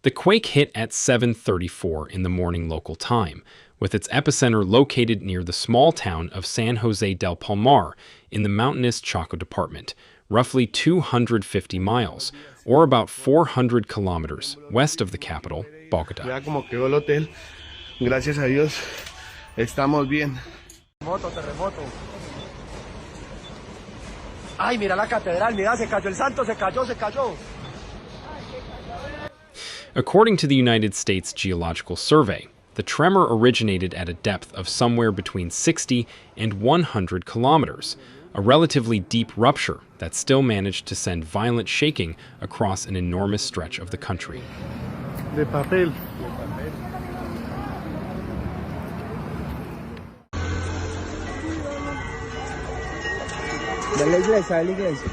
The quake hit at 7:34 in the morning local time, with its epicenter located near the small town of San Jose del Palmar in the mountainous Chaco department, roughly 250 miles, or about 400 kilometers west of the capital, Bogota. Vea cómo quedó el hotel. Gracias a Dios, estamos bien. Terremoto. Ay, mira la catedral, mira, se cayó el santo, se cayó. According to the United States Geological Survey, the tremor originated at a depth of somewhere between 60 and 100 kilometers, a relatively deep rupture that still managed to send violent shaking across an enormous stretch of the country. De papel. De la iglesia.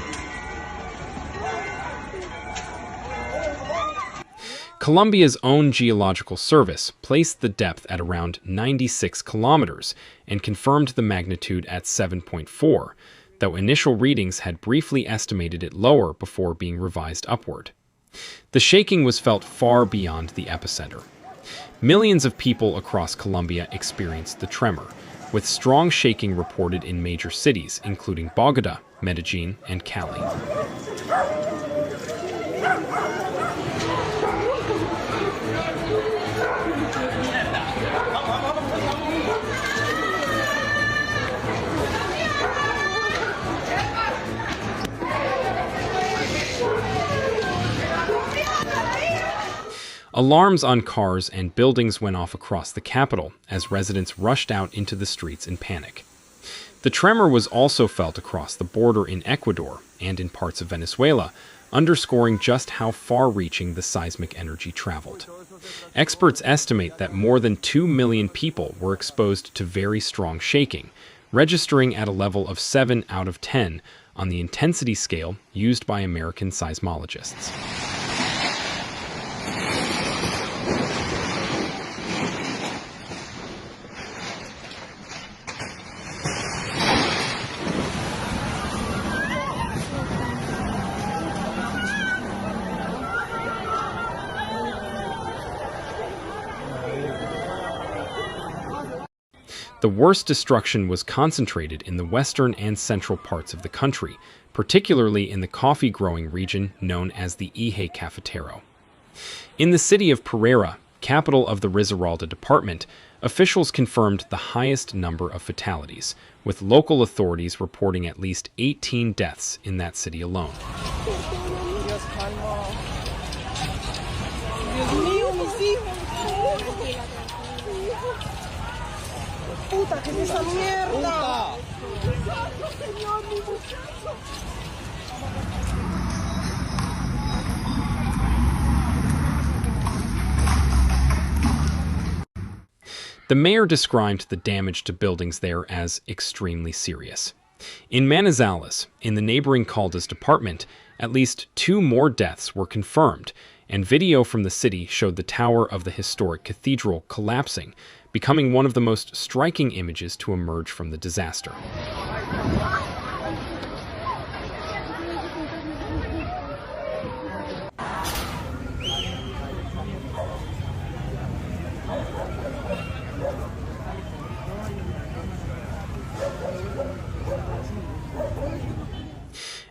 Colombia's own geological service placed the depth at around 96 kilometers and confirmed the magnitude at 7.4, though initial readings had briefly estimated it lower before being revised upward. The shaking was felt far beyond the epicenter. Millions of people across Colombia experienced the tremor, with strong shaking reported in major cities including Bogota, Medellin, and Cali. Alarms on cars and buildings went off across the capital as residents rushed out into the streets in panic. The tremor was also felt across the border in Ecuador and in parts of Venezuela, underscoring just how far-reaching the seismic energy traveled. Experts estimate that more than 2 million people were exposed to very strong shaking, registering at a level of 7 out of 10 on the intensity scale used by American seismologists. The worst destruction was concentrated in the western and central parts of the country, particularly in the coffee-growing region known as the Eje Cafetero. In the city of Pereira, capital of the Risaralda department, officials confirmed the highest number of fatalities, with local authorities reporting at least 18 deaths in that city alone. Puta, ¿qué es esa mierda? The mayor described the damage to buildings there as extremely serious. In Manizales, in the neighboring Caldas department, at least 2 more deaths were confirmed, and video from the city showed the tower of the historic cathedral collapsing, becoming one of the most striking images to emerge from the disaster.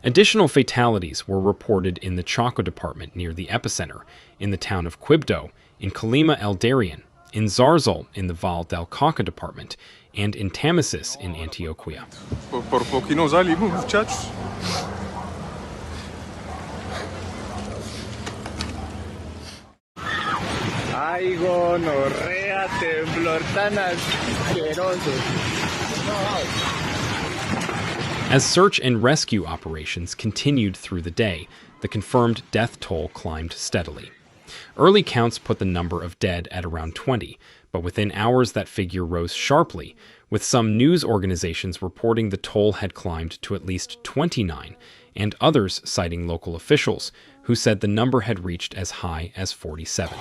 Additional fatalities were reported in the Chaco department near the epicenter, in the town of Quibdó, in Calima El Darien, in Zarzal in the Val del Cauca department, and in Tamasis in Antioquia. Por pouco não salimos, muchachos. Ay, gonorrea, temblor tan asqueroso. As search and rescue operations continued through the day, the confirmed death toll climbed steadily. Early counts put the number of dead at around 20, but within hours that figure rose sharply, with some news organizations reporting the toll had climbed to at least 29, and others citing local officials, who said the number had reached as high as 47.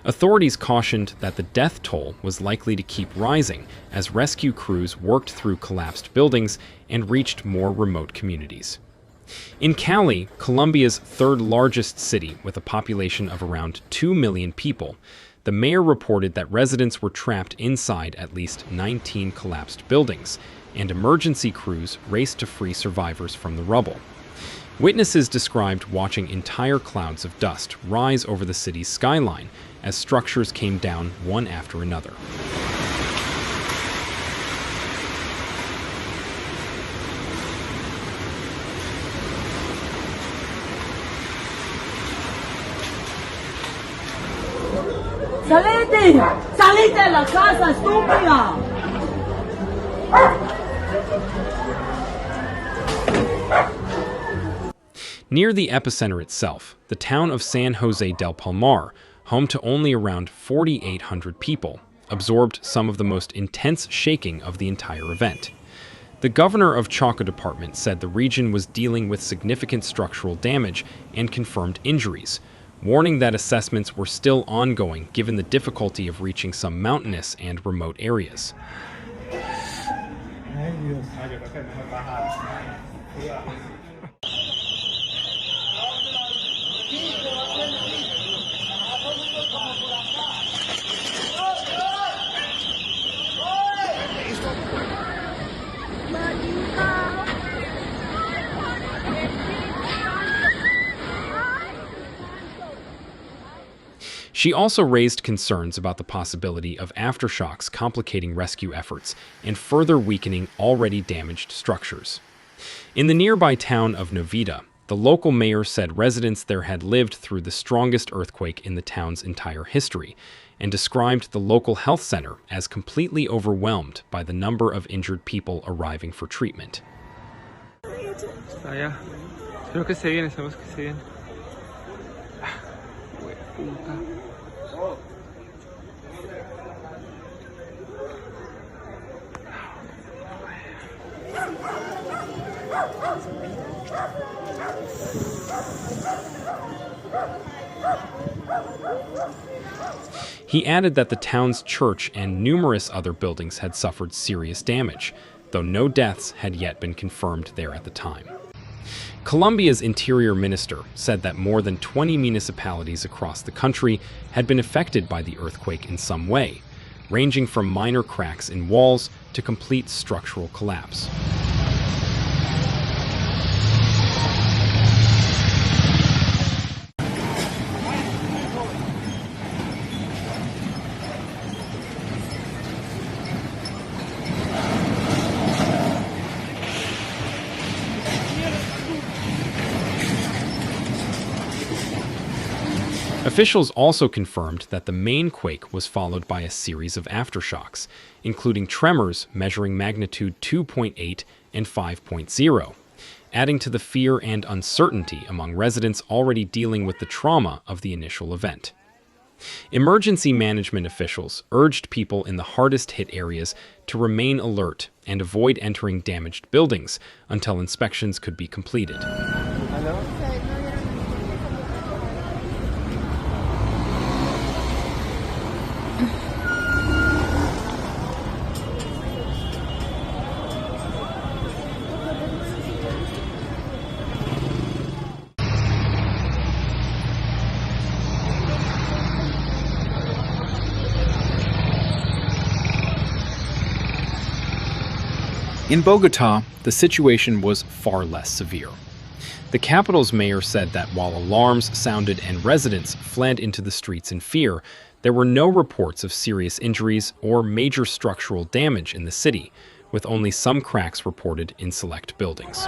Authorities cautioned that the death toll was likely to keep rising as rescue crews worked through collapsed buildings and reached more remote communities. In Cali, Colombia's third largest city with a population of around 2 million people, the mayor reported that residents were trapped inside at least 19 collapsed buildings, and emergency crews raced to free survivors from the rubble. Witnesses described watching entire clouds of dust rise over the city's skyline as structures came down one after another. ¡Salite! ¡Salite de la casa, estúpida! Near the epicenter itself, the town of San Jose del Palmar, home to only around 4,800 people, absorbed some of the most intense shaking of the entire event. The governor of Chocó Department said the region was dealing with significant structural damage and confirmed injuries, warning that assessments were still ongoing given the difficulty of reaching some mountainous and remote areas. She also raised concerns about the possibility of aftershocks complicating rescue efforts and further weakening already damaged structures. In the nearby town of Novita, the local mayor said residents there had lived through the strongest earthquake in the town's entire history, and described the local health center as completely overwhelmed by the number of injured people arriving for treatment. Creo que se viene, sabemos que se viene. He added that the town's church and numerous other buildings had suffered serious damage, though no deaths had yet been confirmed there at the time. Colombia's interior minister said that more than 20 municipalities across the country had been affected by the earthquake in some way, ranging from minor cracks in walls to complete structural collapse. Officials also confirmed that the main quake was followed by a series of aftershocks, including tremors measuring magnitude 2.8 and 5.0, adding to the fear and uncertainty among residents already dealing with the trauma of the initial event. Emergency management officials urged people in the hardest-hit areas to remain alert and avoid entering damaged buildings until inspections could be completed. In Bogotá, the situation was far less severe. The capital's mayor said that while alarms sounded and residents fled into the streets in fear, there were no reports of serious injuries or major structural damage in the city, with only some cracks reported in select buildings.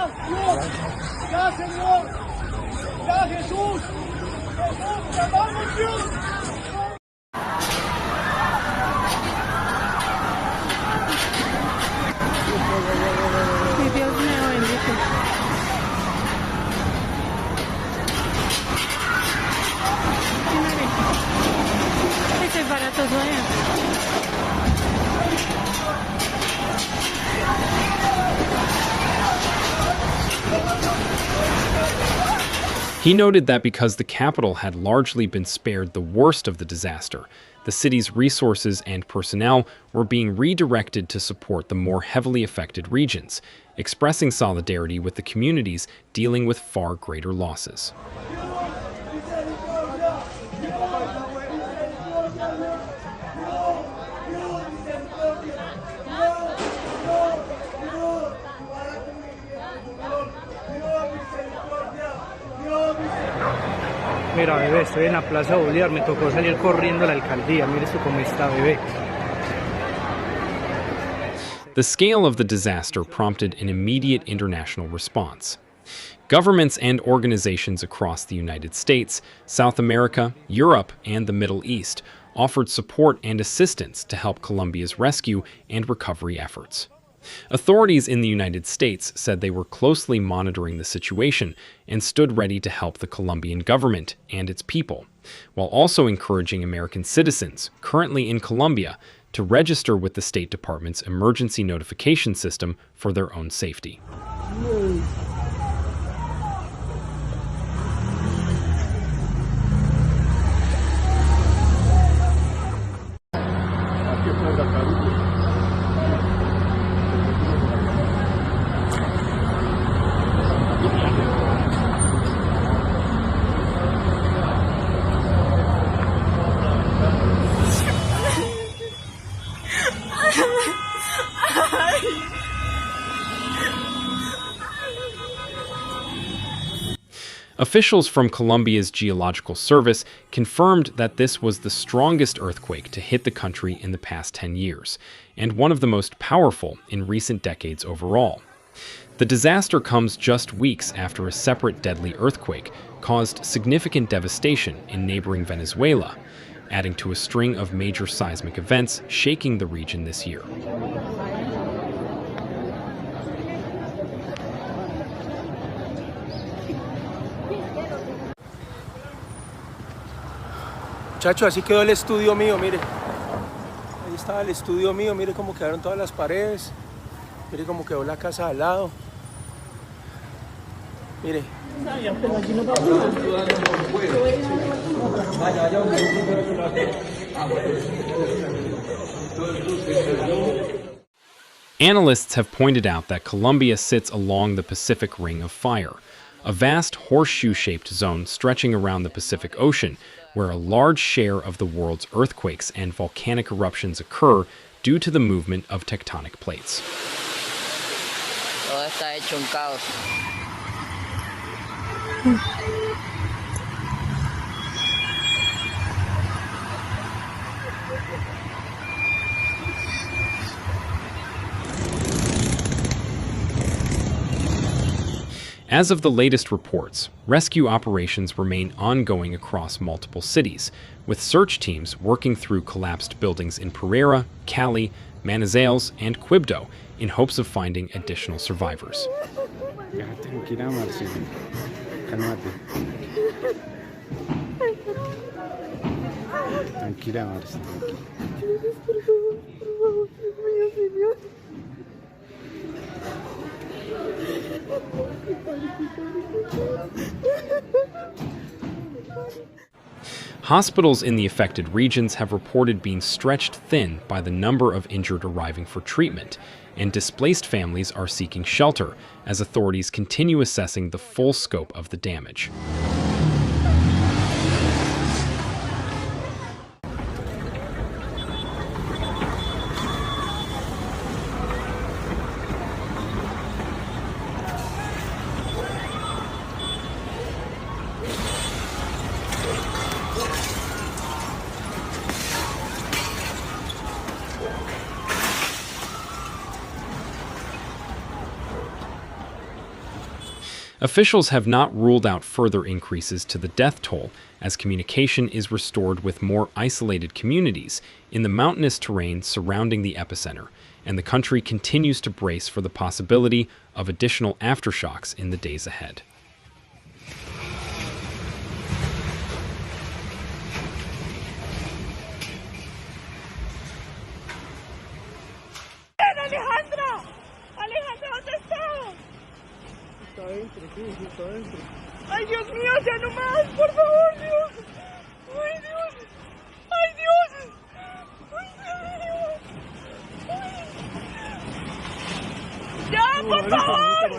He noted that because the capital had largely been spared the worst of the disaster, the city's resources and personnel were being redirected to support the more heavily affected regions, expressing solidarity with the communities dealing with far greater losses. Mira, bebé, estoy en la Plaza Bolívar, me tocó salir corriendo a la alcaldía. Mira esto cómo está, bebé. The scale of the disaster prompted an immediate international response. Governments and organizations across the United States, South America, Europe, and the Middle East offered support and assistance to help Colombia's rescue and recovery efforts. Authorities in the United States said they were closely monitoring the situation and stood ready to help the Colombian government and its people, while also encouraging American citizens currently in Colombia to register with the State Department's emergency notification system for their own safety. Officials from Colombia's Geological Service confirmed that this was the strongest earthquake to hit the country in the past 10 years, and one of the most powerful in recent decades overall. The disaster comes just weeks after a separate deadly earthquake caused significant devastation in neighboring Venezuela, adding to a string of major seismic events shaking the region this year. Muchacho, así quedó el estudio mío, mire. Ahí estaba el estudio mío, mire cómo quedaron todas las paredes. Mire cómo quedó la casa al lado. Mire. Analysts have pointed out that Colombia sits along the Pacific Ring of Fire, a vast horseshoe-shaped zone stretching around the Pacific Ocean, where a large share of the world's earthquakes and volcanic eruptions occur due to the movement of tectonic plates. Todo está hecho un caos. As of the latest reports, rescue operations remain ongoing across multiple cities, with search teams working through collapsed buildings in Pereira, Cali, Manizales, and Quibdó in hopes of finding additional survivors. Tranquila, Marcia. Cálmate. Tranquila, Marcia. Hospitals in the affected regions have reported being stretched thin by the number of injured arriving for treatment, and displaced families are seeking shelter as authorities continue assessing the full scope of the damage. Officials have not ruled out further increases to the death toll as communication is restored with more isolated communities in the mountainous terrain surrounding the epicenter, and the country continues to brace for the possibility of additional aftershocks in the days ahead. Alejandra, ¿dónde está? Ay, Dios mío, ya no más, por favor, Dios. Ay, Dios. Ay, Dios. Ay, Dios. Ay. Ya, por favor.